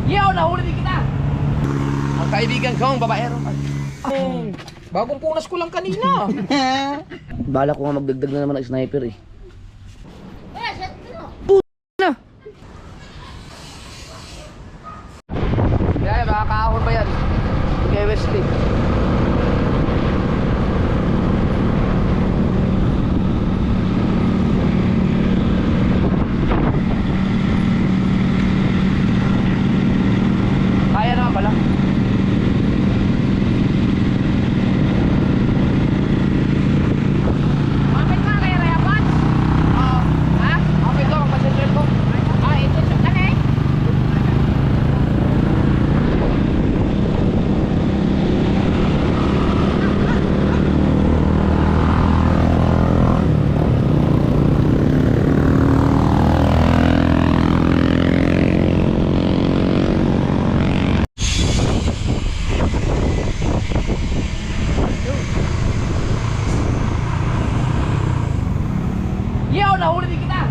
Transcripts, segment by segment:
Yaw, nahuli din kita. Ang kaibigan ko, ang babaero. Bagong punas ko lang kanina. Bala ko nga magdagdag na naman ng sniper eh. Na! Kaya makakahon ba yan? Kay Wesley. Kaya naman pala. Mapit ka kay Rayapan? Oo. Ha? Mapit ko, magpasensyon ko. Ah, ito ka na eh. Yaw, nahuli din kita.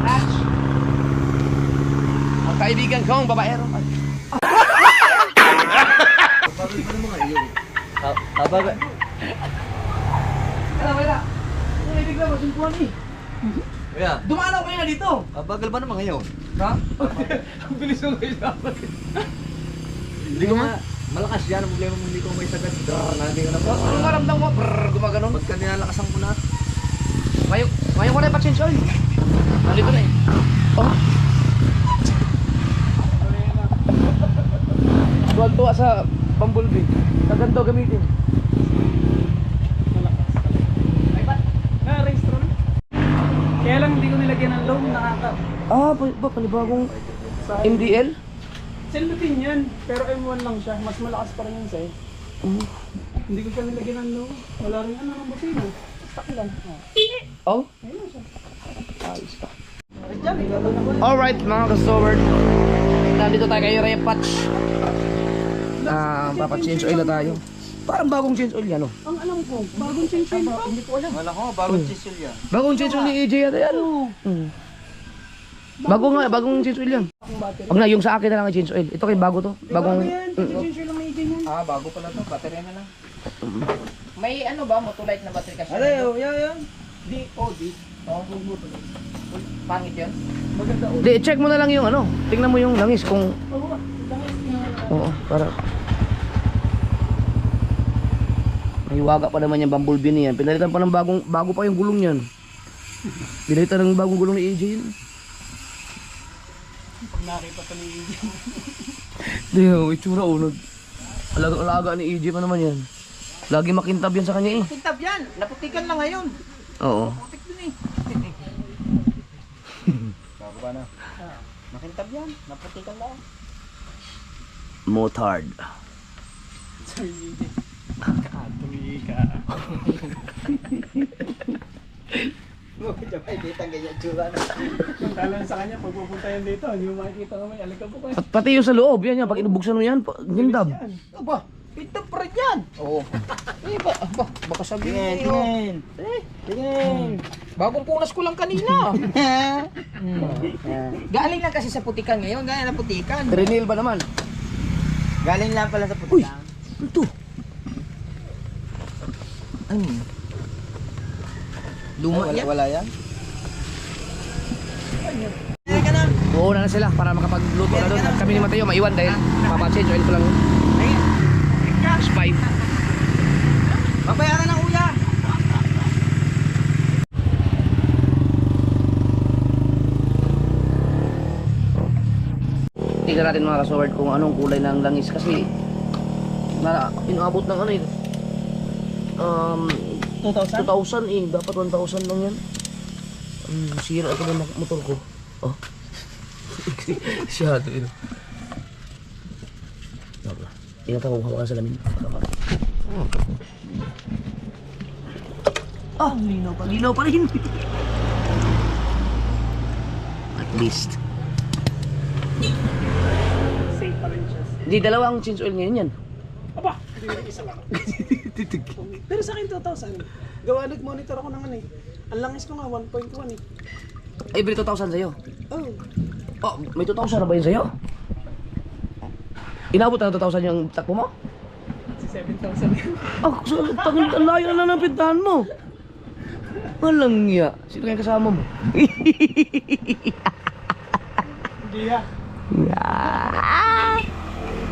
Catch. Ang kaibigan ko, ang babaero. Abaga. Wala. Ang bigla mo, simpuan eh. Kuya, Dumanaw kayo na dito. abagal ba naman ngayon? Ha? Ang bilis mo kayo dapat. Hindi ko nga. Malakas yan. Ang problema mo hindi ko may sagad. Nandi ka na po. Ano maramdam mo? Brrr, gumaganon. Pagka nilalakasan ko na. Ngayon ko na yung patsensya oil. Nandito na eh. Oh. Tuwa sa Bumblebee. Kaganto gamitin. Na-restro na. Kaya lang hindi ko nilagyan ng loam, nakaka... Ah, ba panibagong MDL? Selvatin yan, pero M1 lang siya. Mas malakas pa rin yun sa'yo. Hindi ko siya nilagyan ng loam. Wala rin ano ng busina. Stock lang. Oh? Ayun siya. Ayos pa. Bakit dyan? Igalo na ba? Alright mga ka-stoward. Nandito tayo kay Raya Patch. Papachange oil na tayo. Parang bagong change oil yan, oh. Ang alam ko, bagong change pa. Hindi ko alam. Wala ko, bagong chisil yan. Bagong change oil ni AJ yata yan. Bagong change oil yan. Ang battery. Wag na, yung sa akin na lang ang change oil. Ito kay bago to. Bago Bagong... yan, change lang may ganyan. Ah, bago pala to. Battery na lang. May ano ba, motolite na battery kasi? Yan. Di. Pangit yun? Maganda o. Di, check mo na lang yung ano. Tingnan mo yung langis kung... Oo, langis nga. Oo, para... May waga pa naman yung Bumblebee niyan. Pinalitan pa ng bago pa yung gulong niyan. Pinalitan ng bagong gulong ni AJ yun. Pag nakita pa ni AJ. Di, itsura oh. Alaga ni AJ pa naman yan. Lagi makintab yan sa kanya eh. Kintab yan, naputikan lang ngayon. Oo. Putik dun eh. Bago ba na? Makintab yan. Naputikan lang. Motard. Sorry AJ. Katuloy ka. Ay, ditang ganyan tsura na. Talan sa kanya, pag pupunta yan dito, hindi mo makikita nga may alikabok eh. Pati yung sa loob, yan yan. Pag inubuksan mo yan, gindab. Aba, ito pa rin yan. Oo. Eh, baka sabihin niyo. Tingin. Bagong punas ko lang kanina. Galing lang kasi sa putikan ngayon, gaya na putikan. Trinil ba naman? Galing lang pala sa Uy! puti. Ito. Ano? Luma yan. Wala yan? Oo na sila para makapagluto na doon. Kami ni Mateo maiwan dahil papachange oil ko lang. Spy. Babayaran ng uya. Tingnan natin mga kasword kung anong kulay ng langis kasi inaabot ng ano eh. 2,000? 2,000 eh. Dapat 1,000 lang yan. Sira ito ng motor ko. Oh. Siyado yun. Tingnan ko kung hawakan sa lamin. Ah, linaw pa. Linaw pa rin. At least. Safe pa rin siya. Hindi, dalawang change oil ngayon yan. Aba, hindi isa lang. Pero sa akin 2,000. Gawa nag-monitor ako ng ano eh. Ang langis ko nga 1.1 eh. Every 2,000 sa'yo. Oh. Oh, may 2,000 na ba yun sa'yo? Inabot na ng 2,000 yung takbo mo? Si 7,000 yun. Oh, so, ang layo na lang ng pintahan mo. Walang iya. Sino kaya kasama mo? Hindi ha.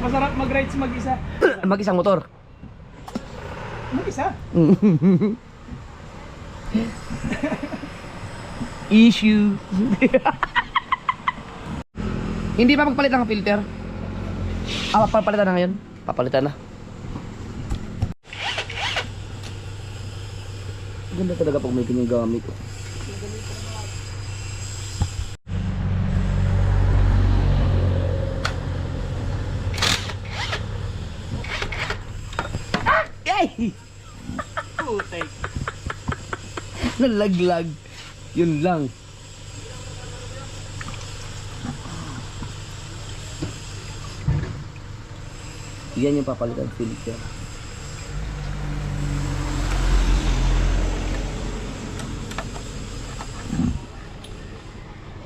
Masarap mag-rides mag-isa. Mag-isang motor. Mag-isa? Issue. Hindi pa magpalitan ng filter? Ah, papalitan na ngayon? Papalitan na. Ganda talaga pag may kanyang gamit. Ay! Putek. Nalaglag. Yun lang. Yan yung papalitan filter.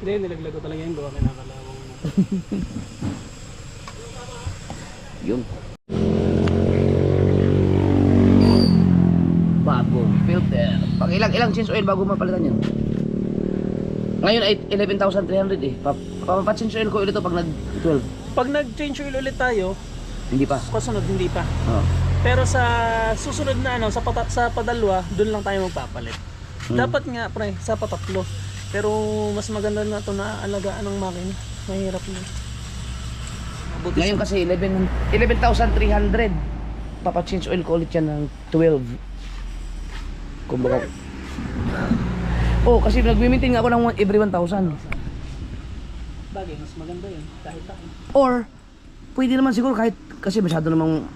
Hindi, nilaglag ko talaga yun. Gawa kinakalawang na. Yun. Bagong filter. Pag ilang change oil bago mapalitan yun? Ngayon ay 11,300 eh. Papapachange oil ko ulit ito pag nag-12. Pag nag-change oil ulit tayo, Hindi pa. kasunod hindi pa. Oh. Pero sa susunod na ano, sa padalwa, doon lang tayo magpapalit. Dapat nga pre, sa patatlo. Pero mas maganda na ito na alagaan ng makina. Mahirap na. Mabuti Ngayon kasi 11,300. Papachange oil ko ulit yan ng 12. Kumbaga. Oh, kasi nagmi-maintain nga ako ng every 1,000. bagay, mas maganda yun. Kahit ako. Or pwede naman siguro kahit kasi masyado namang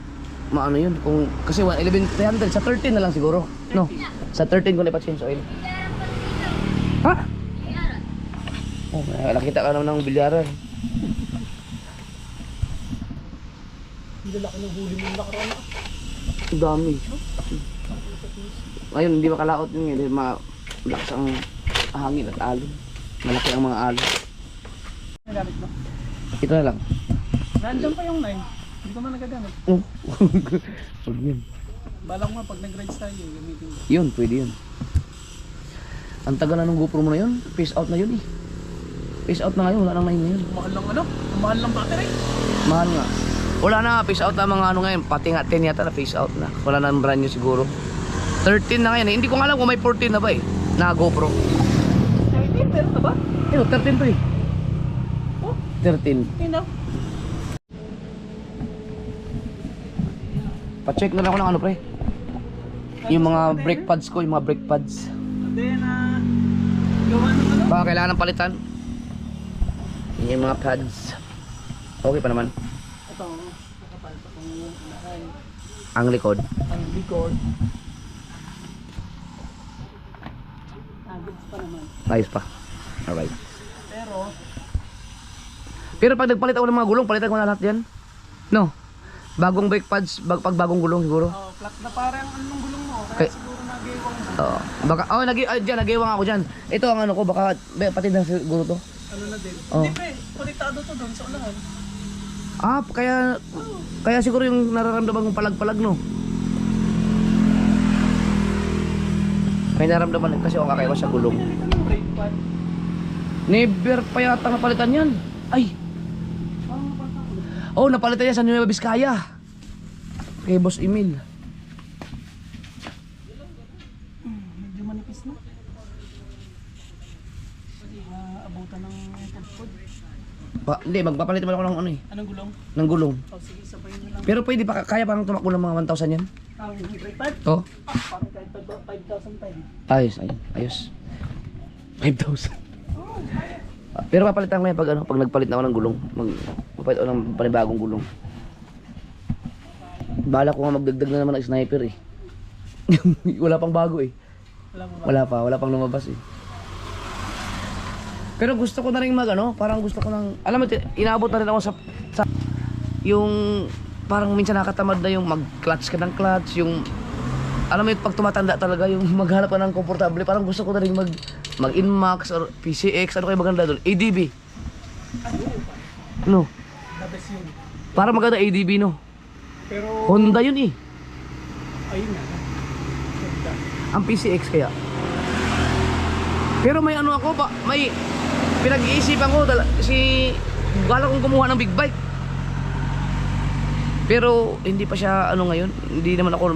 maano yun kung kasi 11,300 sa 13 na lang siguro. No. Sa 13 ko na pa-change oil. Ha? Oh, nakita ka naman ng bilyaran. Hindi laki ng huli mo nakaraan. Ang dami. Ngayon hindi makalaot yun eh. Malakas ang hangin at alon. Malaki ang mga alon. Nagamit mo? Ito na lang. Nandiyan pa yung 9. Hindi ko man nagagamit. Oh. Huwag yun. Balang mo pag nag-rides tayo, gamitin mo. Yun, pwede yun. Ang tagal na ng GoPro mo na yun. Phase out na yun eh. Phase out na ngayon, wala nang 9 na yun. Mahal lang ano? Mahal lang battery. Mahal nga. Wala na, phase out na mga ano ngayon. Pati nga 10 yata na phase out na. Wala na brand new siguro. 13 na ngayon eh. Hindi ko nga alam kung may 14 na ba eh. Na GoPro. 13, meron na ba? Eyo, 13 to eh. Oh, 13. ino. Pa-check na lang ako ng ano pre. Yung mga brake pads ko, yung mga brake pads. Hindi na gawa ng ano? Baka kailangan ng palitan. Yung mga pads. Okay pa naman. Ito, nakapalpa kong unahan. Ang likod. Ang record. Goods pa naman. Ayos pa. Alright. Pero, Pero pag nagpalit ako ng mga gulong, palitan ko na lahat yan. No. Bagong brake pads, pag bagong gulong siguro. flat na parang anong gulong mo. Kaya Okay. siguro nag-iwang mo. Oo. Baka diyan nagewang ako diyan. Ito ang ano ko, baka pati na siguro to. Ano na din. Oh. Hindi pre, konektado to doon sa unahan. Ah, kaya siguro yung nararamdaman kong palag-palag no. May nararamdaman kasi ako kakaiba sa gulong. Pinalitan yung brake pad. Never pa yata napalitan yan. Ay, Parang napalitan ko. oh napalitan yan sa Nueva Vizcaya. Kay Boss Emil. Medyo manipis na. Abutan ng food. Hindi, magpapalit naman ako ng ano eh. Anong gulong? Ng gulong. Oh, sige, sabayin na lang. Pero pwede pa, kaya pang tumakbo ng mga 1,000 yan? Ang brake pad? Oh. Parang kahit 5,000 tayo. Ayos, ayos. 5,000. Pero papalitan ko yan pag pag nagpalit na ako ng gulong. Magpapalit ako ng panibagong gulong. Bala ko nga magdagdag na naman ng sniper eh. Wala pang bago eh. Wala mo ba? Wala pang lumabas eh. Pero gusto ko na rin parang gusto ko nang, alam mo, inaabot na rin ako sa yung parang minsan nakatamad na yung mag-clutch ka ng clutch, yung alam mo yun, pag tumatanda talaga yung maghanap ka ng komportable, parang gusto ko na rin mag Inmax or PCX, ano kayo maganda doon? ADB. No. Tapos yun. Para maganda ADB, no? Pero, Honda yun eh. ayun nga. Ganda. Ang PCX kaya. Pero may ano ako pa, may pinag-iisipan ko bala kong kumuha ng big bike. Pero hindi pa siya ano ngayon, hindi naman ako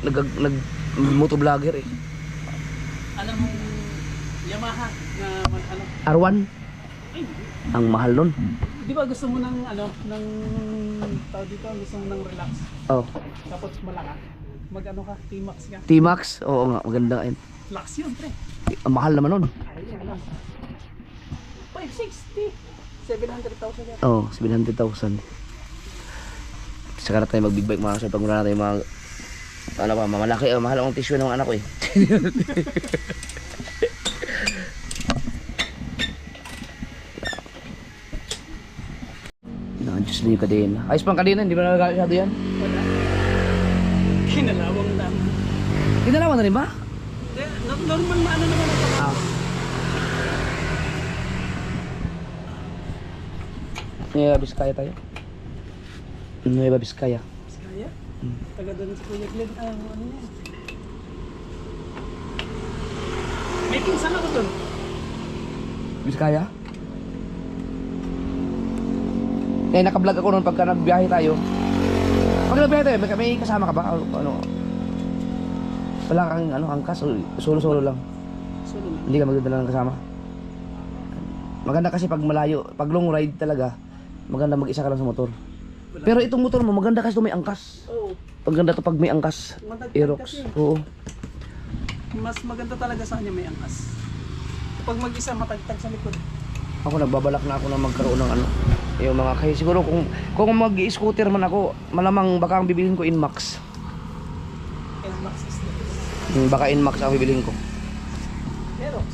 nag motovlogger eh. Alam mo, Yamaha na ano, R1 ang mahal nun. di ba gusto mo ng ano, ng tawag dito, gusto mo ng relax. Oh, Tapos malaka. Mag-ano ka, T-Max ka. T-Max, oo nga, maganda yun. Relax yun, pre. Ang mahal naman nun. Ayun lang. 560. 700,000 yan. Oh, 700,000. Saka na tayo mag big bike mga sir, pag muna natin mga ano pa, mamalaki, mahal akong tissue ng anak ko eh. Diyos na yung kadena. Ayos pang kadena, hindi ba nagkakasyado yan? Wala. Kinalawang lang. Kinalaman na rin ba? Normal na ano naman ang Ah. Nueva Vizcaya tayo. Nueva Vizcaya. Kaya? Taga doon sa Kuya Glenn, ano yan? May pinsan ako doon. Vizcaya? Eh, nakablog ako noon pagka nagbiyahe tayo. Pag nagbiyahe tayo, may kasama ka ba? Ano? Wala kang ano, angkas o solo-solo lang. Solo na. Hindi ka magdadala ng kasama. Maganda kasi pag malayo, pag long ride talaga, maganda mag-isa ka lang sa motor. Pero itong motor mo, maganda kasi may angkas. Oo. Maganda to pag may angkas. Matagtag Aerox. kasi. Oo. Mas maganda talaga sa kanya may angkas. Pag mag-isa matagtag sa likod. Ako nagbabalak na ako na magkaroon ng ano, yung mga kaya siguro kung mag-scooter man ako, malamang baka ang bibilhin ko Inmax. N-Max is the best. Baka Inmax ang bibilhin ko. Aerox.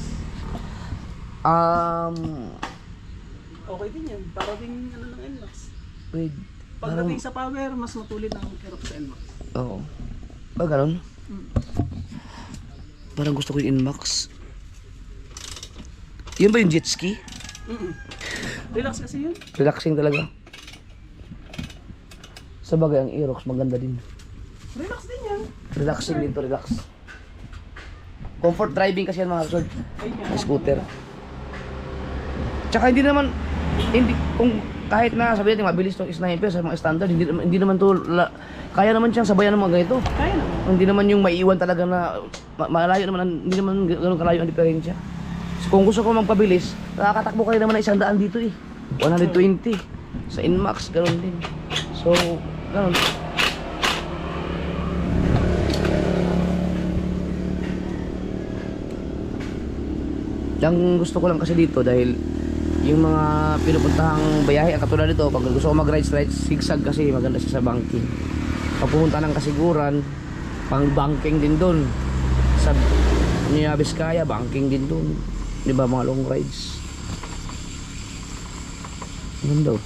Okay din yan. Para din ano ng N-Max. Wait. Pagdating sa power, mas matulid ang Aerox sa N-Max. Oo. Ba ganun? Parang gusto ko yung Inmax. Yun ba yung jet ski? Relax kasi yun. Relaxing talaga. Sa bagay, ang Aerox maganda din. Relax din yan. Relaxing din to, relax. Comfort driving kasi yan mga resort. Ayun yan. Scooter. Tsaka hindi kung kahit na sabi natin mabilis tong sniper sa mga standard, hindi naman to kaya naman siyang sabayan ng mga ganito. Kaya naman. Hindi naman yung maiiwan talaga na malayo naman, hindi naman ganoon kalayo ang diferensya. So, kung gusto ko magpabilis, nakakatakbo kayo naman na 100 dito eh. 120 sa Inmax, ganoon din. So, ganoon. Ang gusto ko lang kasi dito dahil yung mga pinupuntahang bayahe, katulad nito, pag gusto ko mag-ride zigzag kasi maganda siya sa banking. Pag pumunta ng kasiguran, pang banking din doon. Sa Nueva Vizcaya, banking din doon. Di ba mga long rides? Ganda.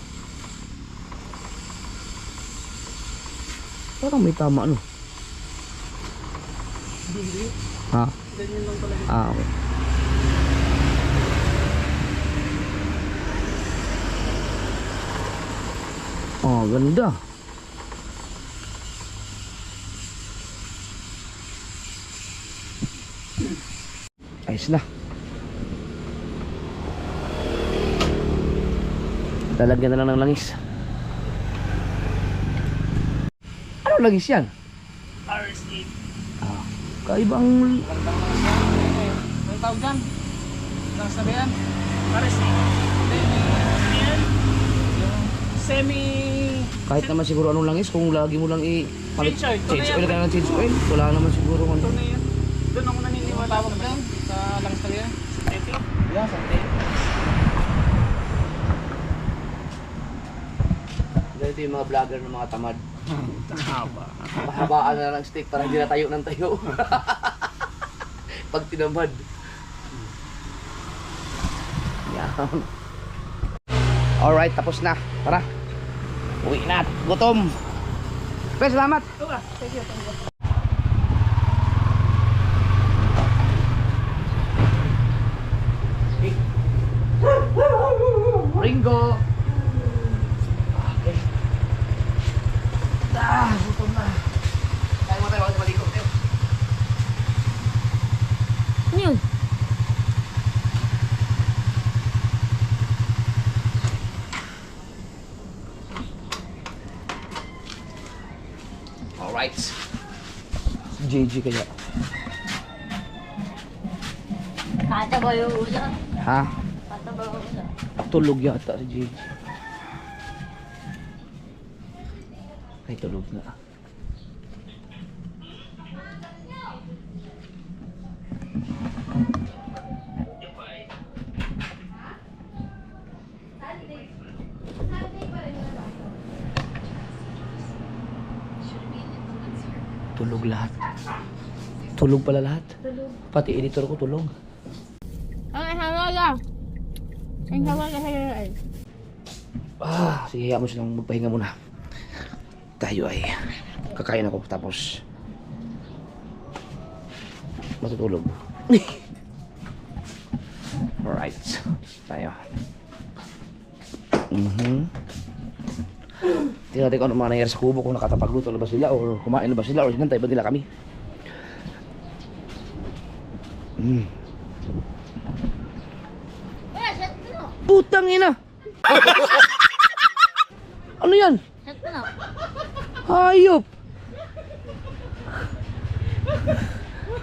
Parang may tama ano. Hindi. Ha? Ganyan lang talaga. Ah, okay. Oh, ganda. Ayos na. Lalagyan na lang ng langis. Ano langis yan? RS8. Ah, kaibang Anong tawag dyan? Anong sabi yan? RS8. Yan. Yung semi... kahit naman siguro anong langis kung lagi mo lang i-palit Change oil. change oil ka ng change oil, wala naman siguro Ito ano. na yan. Doon ako naniniwala. Tawag dyan? Sa langis talaga yan? Synthetic? Yeah, synthetic. Ganito yung mga vlogger ng mga tamad. Haba. Mahabaan na ng stick para hindi na tayo ng tayo. Pag tinamad. Yan. Alright, tapos na. Tara. Uwi na. Gutom. Pre, salamat. Thank you. Gigi kaya? Kata ba yung ulo? Ha? Kata ba yung ulo? Tulog yata si Gigi. Ay, tulog na. Tulog lahat. Tulog pala lahat. Pati editor ko tulog. Ang halaga. Ang halaga ay. Sige, hayaan mo silang magpahinga muna. Tayo ay kakain ako tapos matutulog. Alright. Tayo. Tingnan natin kung ano mga nangyari sa kubo, kung nakatapagluto na ba sila o kumain na ba sila o sinantay ba nila kami. Putang ina! Ano yan? Shut na. Hayop!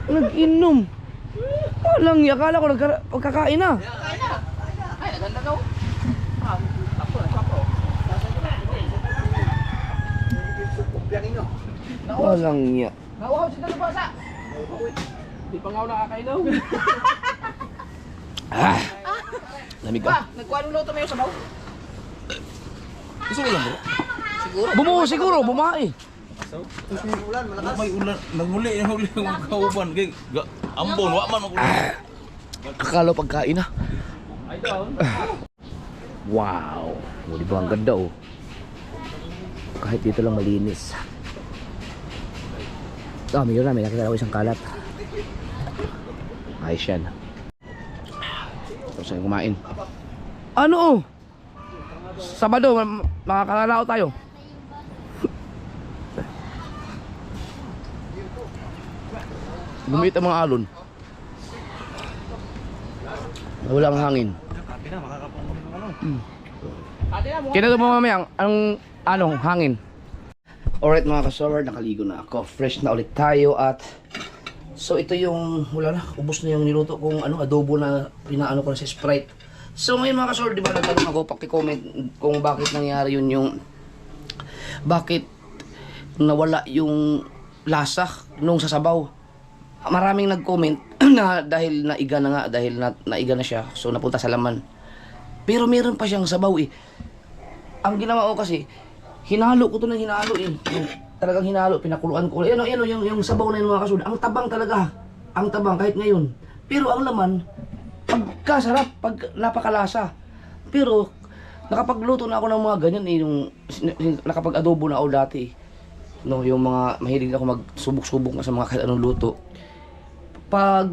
Nag-inom. Walang iya, akala ko pagkakain na. Ay, naganda daw. Walang iya. Nauhaw sila sa basa. Di pa nga ako nakakainom. Lamig ka. Nagkuha ng luto mayo sa baw. Gusto mo lang bro? Bumuho siguro, bumae. May ulan, nagmuli yung huli yung kauban. Ambon, wa man ako. Akala pagkain na. Wow. O, di ba ang ganda oh. Kahit dito lang malinis. Mayroon na, may nakita ako isang kalat. Ayos yan. Tapos ay kumain. Ano oh? Sabado, makakalao tayo. Bumit ang mga alon. Wala ang hangin. Kinato mo mamaya ang anong hangin. Alright mga kasaward, nakaligo na ako. Fresh na ulit tayo at so ito yung wala na, ubos na yung niluto kong adobo na pinaano ko na sa Sprite. So ngayon mga kasaward, di ba nagtanong ako, paki-comment kung bakit nangyari yun, yung bakit nawala yung lasa nung sasabaw. Maraming nag-comment na dahil naiga na nga, dahil naiga na siya, so napunta sa laman. Pero meron pa siyang sabaw eh. Ang ginawa ko kasi, hinalo ko to ng hinalo eh. Talagang hinalo, pinakuluan ko. Yung sabaw na yun mga kasud. Ang tabang talaga. Ang tabang kahit ngayon. Pero ang laman, pagkasarap, pag napakalasa. Pero, nakapagluto na ako ng mga ganyan eh. Nakapag-adobo na ako dati. No, yung mga mahilig ako magsubok-subok sa mga kahit anong luto. Pag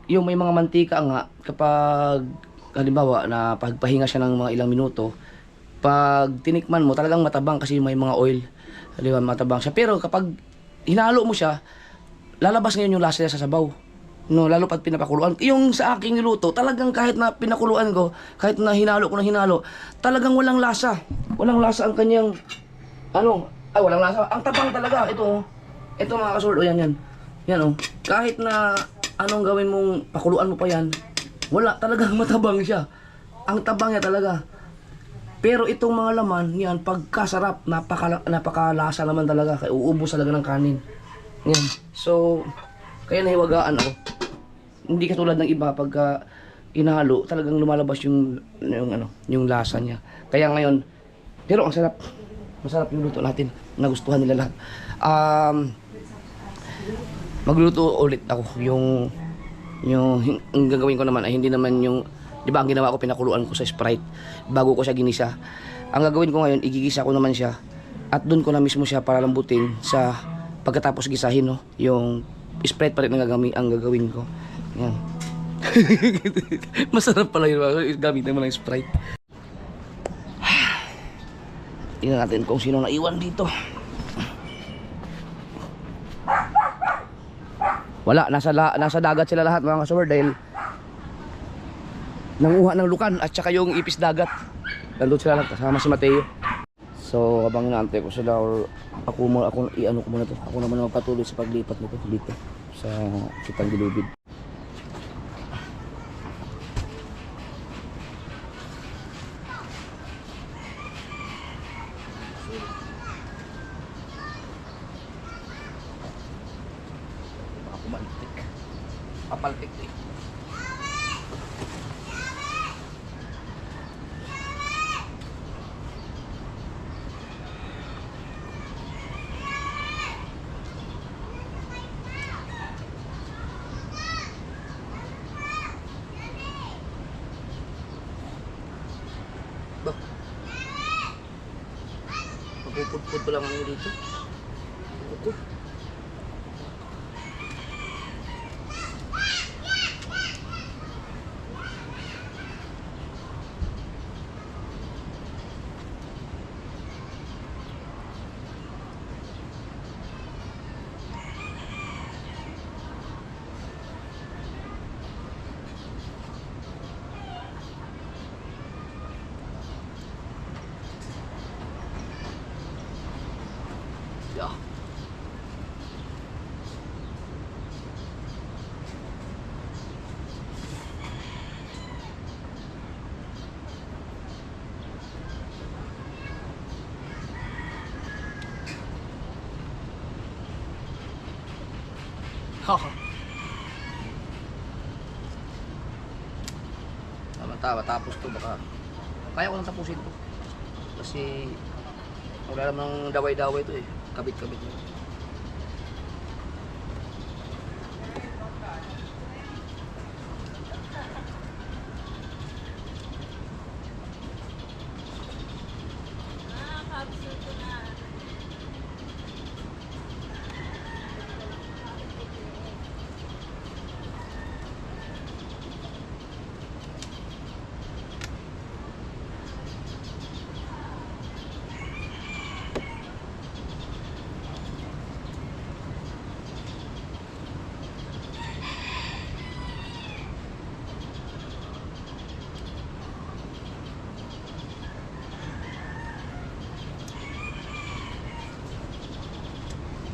yung may mga mantika nga, kapag halimbawa na pagpahinga siya ng mga ilang minuto, pag tinikman mo talagang matabang kasi may mga oil, di ba, matabang siya. Pero kapag hinalo mo siya, lalabas ngayon yung lasa niya sa sabaw. No, lalo pag pinapakuluan. Yung sa aking niluto, talagang kahit na pinakuluan ko, kahit na hinalo ko na hinalo, talagang walang lasa. Walang lasa ang kanyang walang lasa. Ang tabang talaga. Ito mga kasurdo, yan. Yan oh. Kahit na anong gawin mong pakuluan mo pa yan, wala, talagang matabang siya. Ang tabang niya talaga. Pero itong mga laman, yan, pagkasarap, napakalasa naman talaga. Kaya uubos talaga ng kanin. Yan. So, kaya nahiwagaan ako. Hindi katulad ng iba, pagka inahalo, talagang lumalabas yung lasa niya. Kaya ngayon, pero ang sarap. Masarap yung luto natin. Nagustuhan nila lahat. Magluto ulit ako. Yung ang gagawin ko naman ay hindi naman yung, di ba ang ginawa ko, pinakuluan ko sa Sprite bago ko siya ginisa. Ang gagawin ko ngayon, igigisa ko naman siya at doon ko na mismo siya para lambutin sa pagkatapos gisahin, no? Yung Sprite pa rin ang gagawin ko. Yan. Masarap pala yun. Gamitin mo ng Sprite. Tingnan natin kung sino naiwan dito. Wala, nasa dagat sila lahat mga kasawar dahil nanguha ng lukan at saka yung ipis dagat. Nandun sila lang kasama si Mateo. So habang inaantay ko sila or ako ko muna to. Ako naman magpatuloy sa paglipat nito dito. sa kitang gilubid. Ako maltik. Papaltik eh. Ba? Magpupudpud pa lang ako dito. Ito. Yeah. Haha. Tama-tama, tapos to baka kaya ko lang tapusin to. Kasi wala namang daway-daway to eh. Kabit-kabit mo.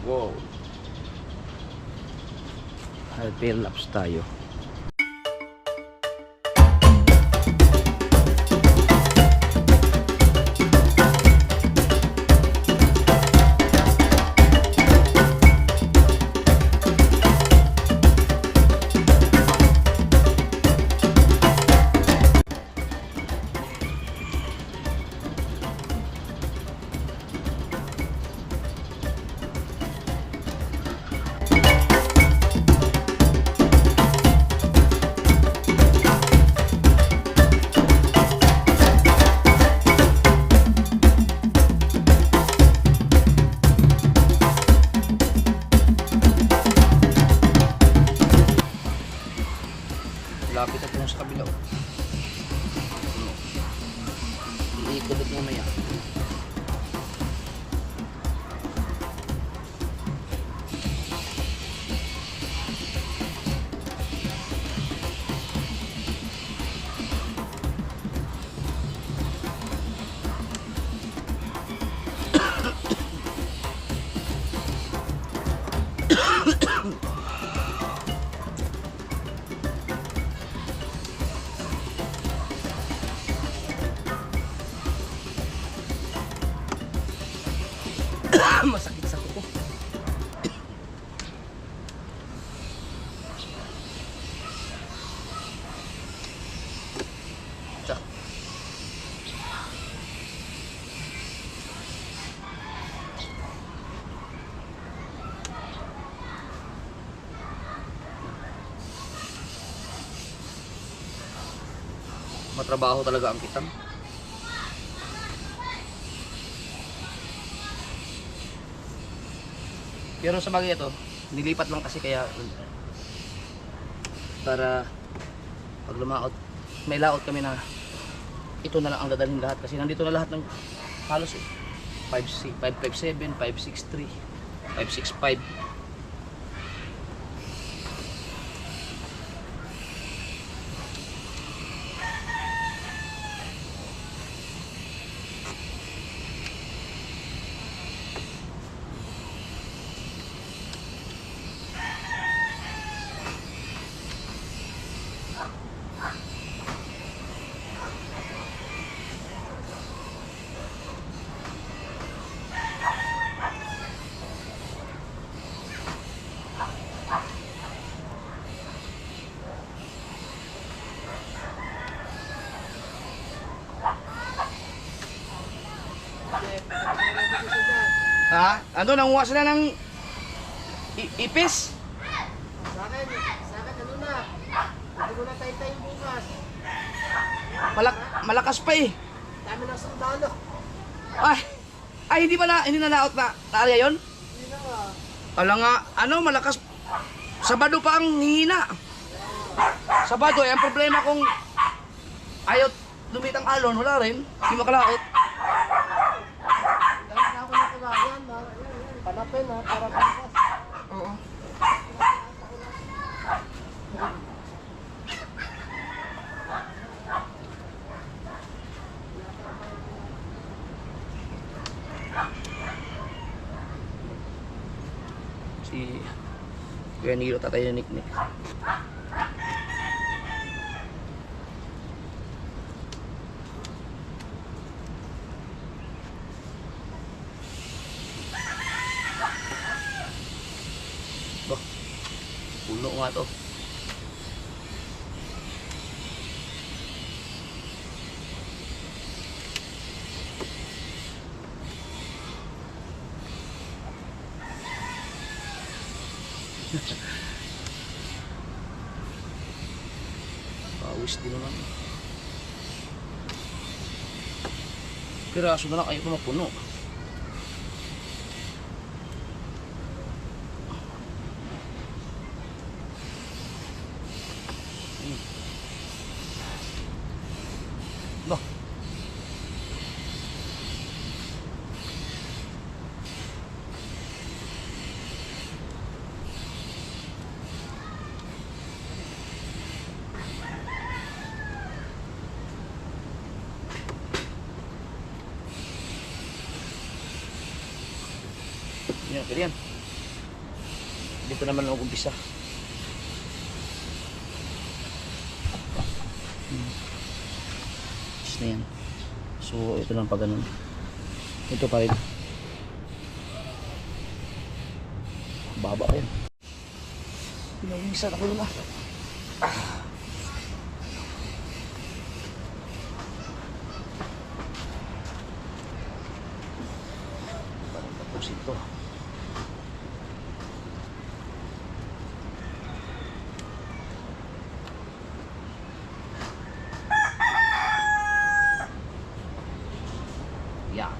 Wow. Hyper laps tayo. Lapit at sa kabila. Iikot at mamaya. Masakit sa kuko. Tsak. Matrabaho talaga ang kitang. Pero sa bagay ito, nilipat lang kasi kaya para pag lumaot, may laot kami na ito na lang ang dadalhin lahat kasi nandito na lahat ng halos 557, 563, 565. ha? Ano, nanguha sila ng ipis? Sa akin ano na. Hindi ko na tay-tay bukas. Malakas pa eh. Dami ng sundalo. Ay, hindi na laot na area yun? Hindi na nga. Kala nga, ano, malakas. Sabado pa ang hihina. Sabado, ang problema kung ayaw lumitang alon, wala rin. Hindi makalaot. Dami na ako ng kagayan. Panapin ha, para bukas. Oo. Si Kuya Nilo, tatay na Nick. Bah, puno nga to. Pawis din naman. Piraso na lang kayo mapuno. Bah. Yan, pwede yan. Dito naman ako umpisa. Just na yan. So, ito lang pa ganun. Ito pa rin. Baba yan. Pinawisan ako na. Parang tapusin to. Yeah.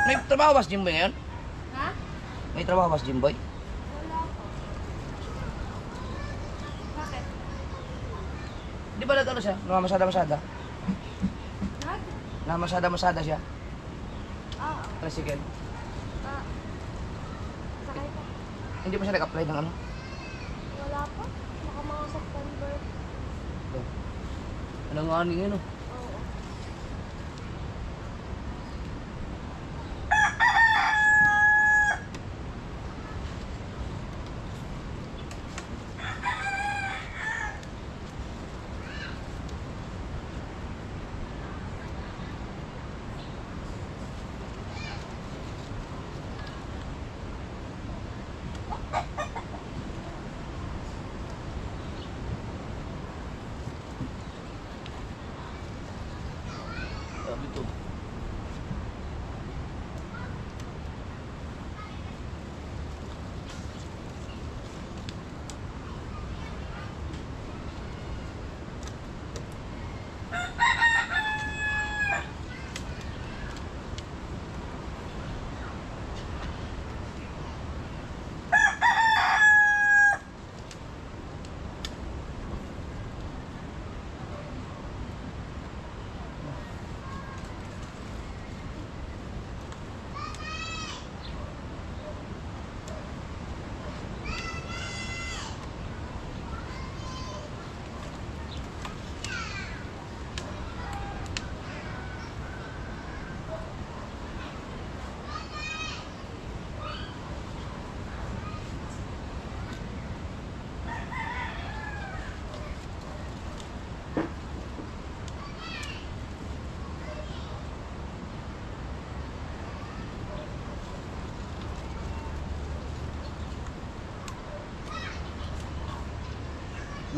May trabaho ba si Jimboy ngayon? Ha? May trabaho ba si Jimboy? Wala ko. Bakit? Di ba nag-ano siya? Namamasada-masada? Nag? Namamasada-masada siya? Ah, Tricycle. ah. Sakay ka. Hindi pa siya nag-apply ng ano? Wala pa. Baka mga September. Ano nga ano yun? Oo.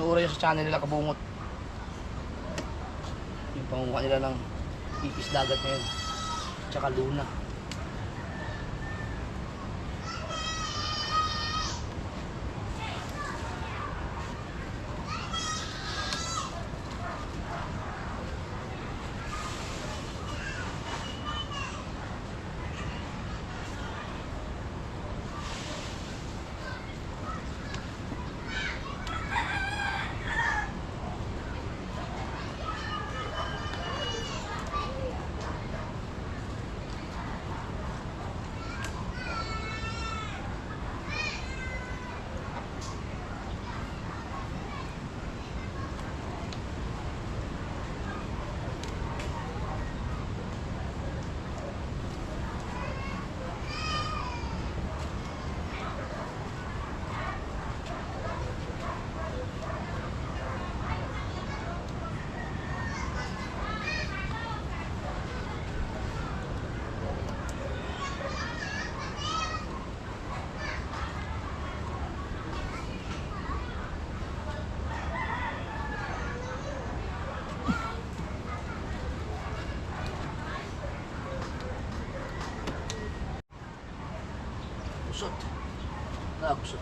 Panoorin nyo sa channel nila Kabungot. Yung pangunguha nila ng ipis dagat ngayon. Tsaka luna. Kusot. Kusot.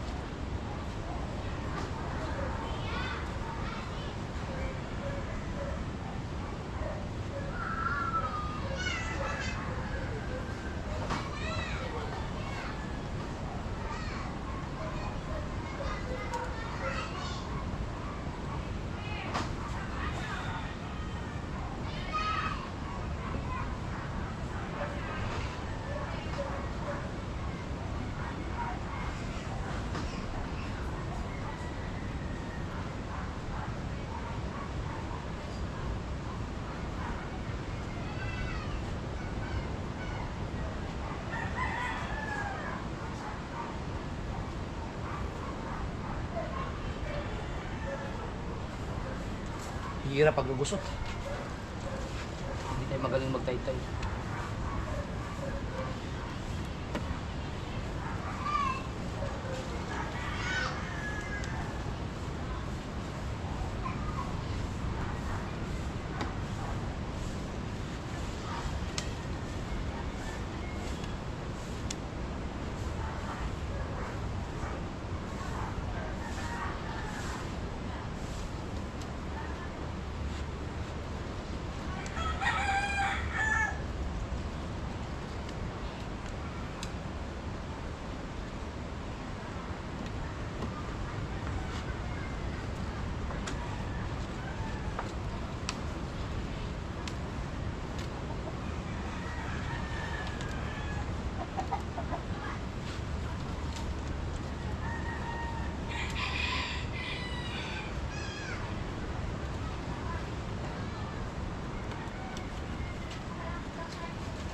Hirap pag gugusot. Hindi tayo magaling magtaytay.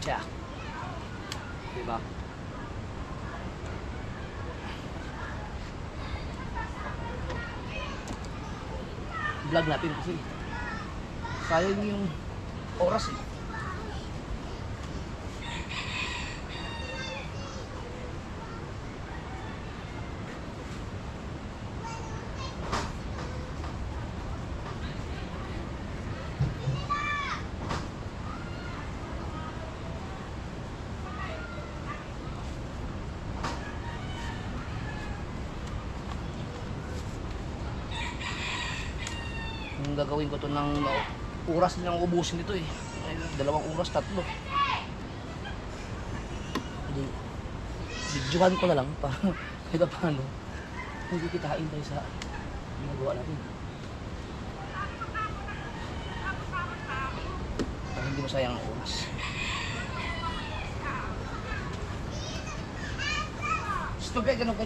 Siya. Diba? Vlog natin kasi sayang yung oras eh. Yung gagawin ko to ng oras nilang ubusin dito eh. Ay, 2 oras, 3. Hindi, videohan ko na lang para kahit paano hindi kitain tayo sa ginagawa natin. Para hindi masayang ang oras. Stop eh, ganun.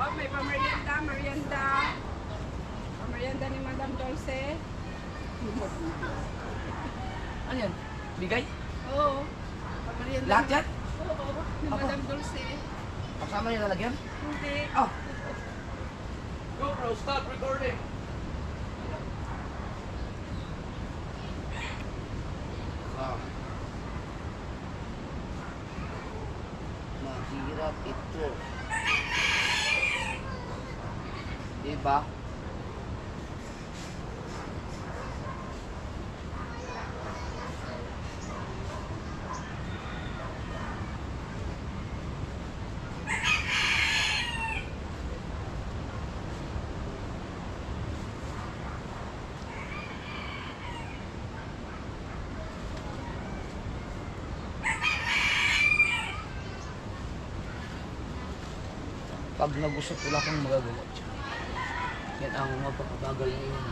Oh, may merienda. Merienda ni Madam Dulce. Ano yan? Bigay? Oo. Merienda. Lahat yan? Oo, ni Ako? Madam Dulce. Kasama niya lalagyan? Hindi. Oh! Go bro, stop recording. Nakikita Diba? Pag nagusot, wala kang magagawa dyan. Yan ang mapakabagal na yun.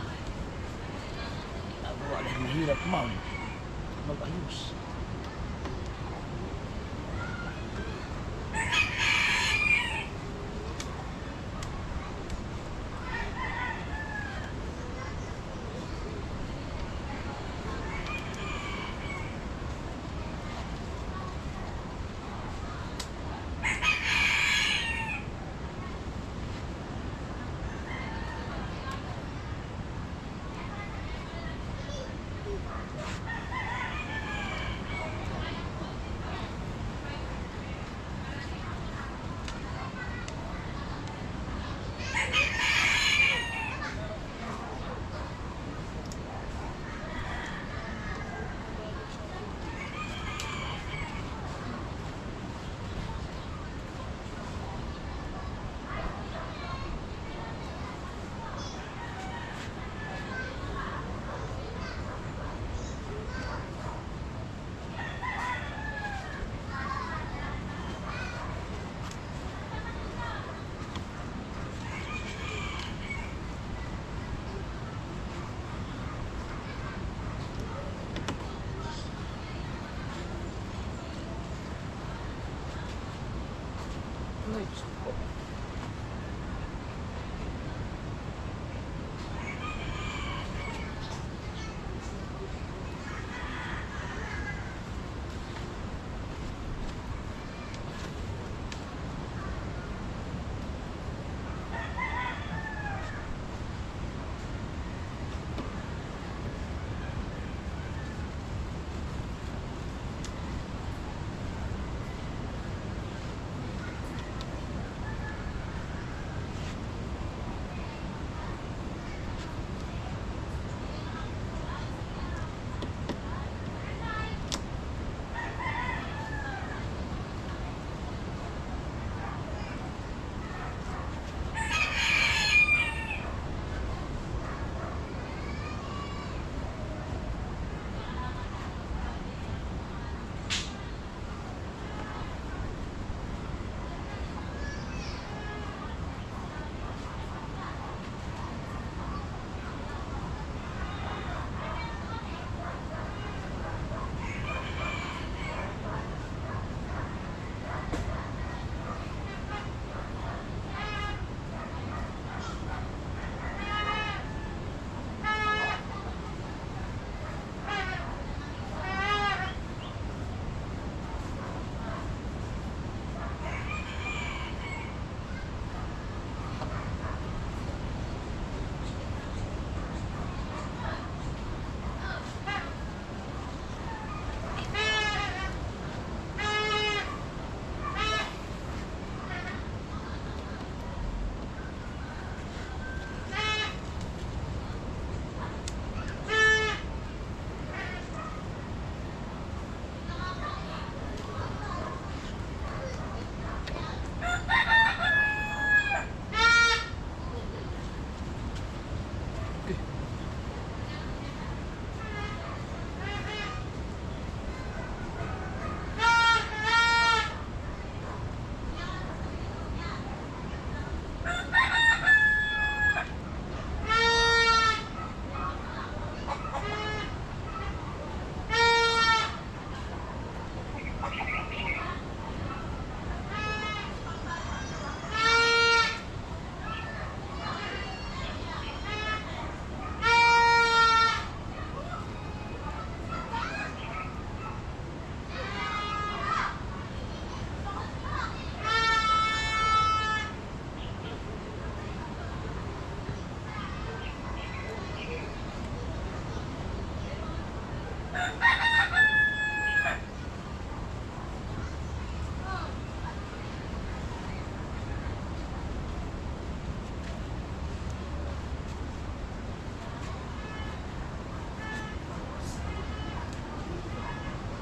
Nagawa na mahirap mag-ayos.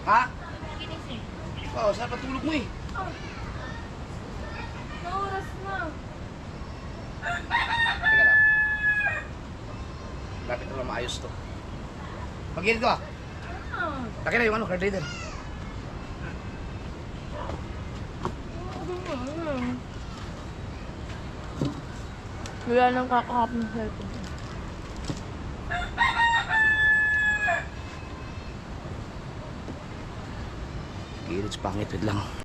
Ha? Oo, saan patulog mo eh? Na oras na. Teka lang. Lapit na lang maayos to. Pag-init ko ah. Taki na yung ano, card reader. Wala nang kakahap ng cellphone. Pag-init, pangit, wait lang.